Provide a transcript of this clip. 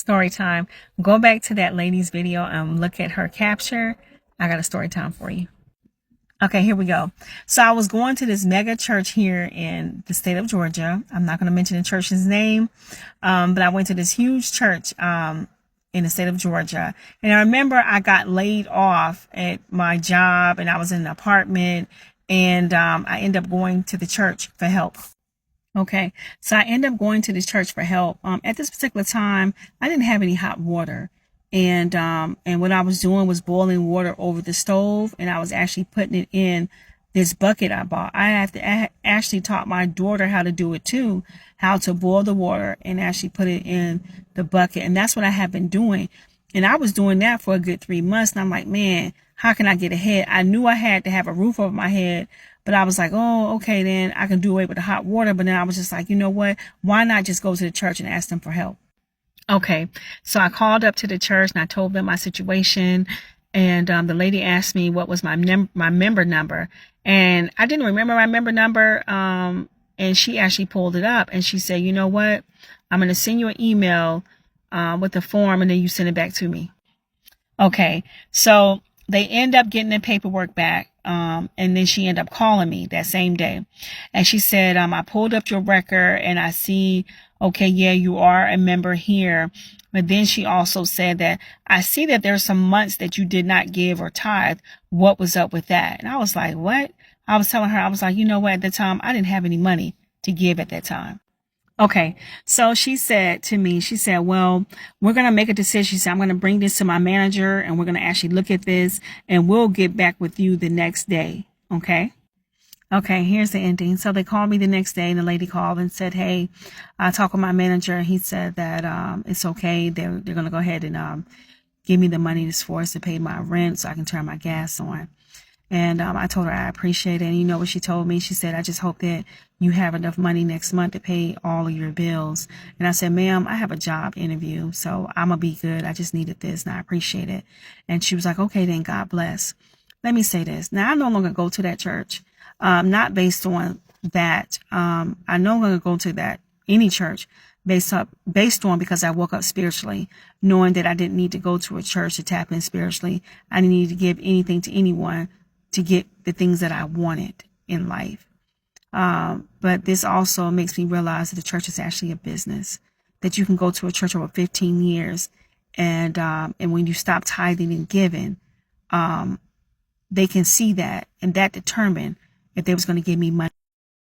Story time. Go back to that lady's video and look at her capture. I got a story time for you. Okay, here we go. So I was going to this mega church here in the state of Georgia. I'm not going to mention the church's name, but I went to this huge church in the state of Georgia. And I remember I got laid off at my job and I was in an apartment, and I ended up going to the church for help. Okay, so I ended up going to this church for help. At this particular time, I didn't have any hot water. And what I was doing was boiling water over the stove, and I was actually putting it in this bucket I bought. I actually taught my daughter how to do it too, how to boil the water and actually put it in the bucket. And that's what I have been doing. And I was doing that for a good 3 months. And I'm like, man, how can I get ahead? I knew I had to have a roof over my head, but I was like, oh, okay, then I can do away with the hot water. But then I was just like, you know what? Why not just go to the church and ask them for help? Okay, so I called up to the church and I told them my situation. And the lady asked me what was my member number. And I didn't remember my member number. And she actually pulled it up and she said, you know what? I'm going to send you an email with the form and then you send it back to me. Okay, so they end up getting the paperwork back. And then she ended up calling me that same day. And she said, I pulled up your record and I see, okay, yeah, you are a member here. But then she also said that I see that there's some months that you did not give or tithe. What was up with that? And I was like, what? I was telling her, I was like, you know what? At the time, I didn't have any money to give at that time. Okay, so she said to me, she said, well, we're going to make a decision. She said, I'm going to bring this to my manager and we're going to actually look at this and we'll get back with you the next day. Okay. Okay, here's the ending. So they called me the next day and the lady called and said, hey, I talked with my manager. He said that it's okay. They're going to go ahead and give me the money that's for us to pay my rent so I can turn my gas on. And I told her I appreciate it. And you know what she told me? She said, I just hope that you have enough money next month to pay all of your bills. And I said, ma'am, I have a job interview, so I'm going to be good. I just needed this and I appreciate it. And she was like, okay, then God bless. Let me say this. Now, I no longer go to that church, not based on that. I no longer go to that any church based on because I woke up spiritually, knowing that I didn't need to go to a church to tap in spiritually. I didn't need to give anything to anyone to get the things that I wanted in life. But this also makes me realize that the church is actually a business, that you can go to a church over 15 years and when you stop tithing and giving, they can see that and that determined if they was going to give me money.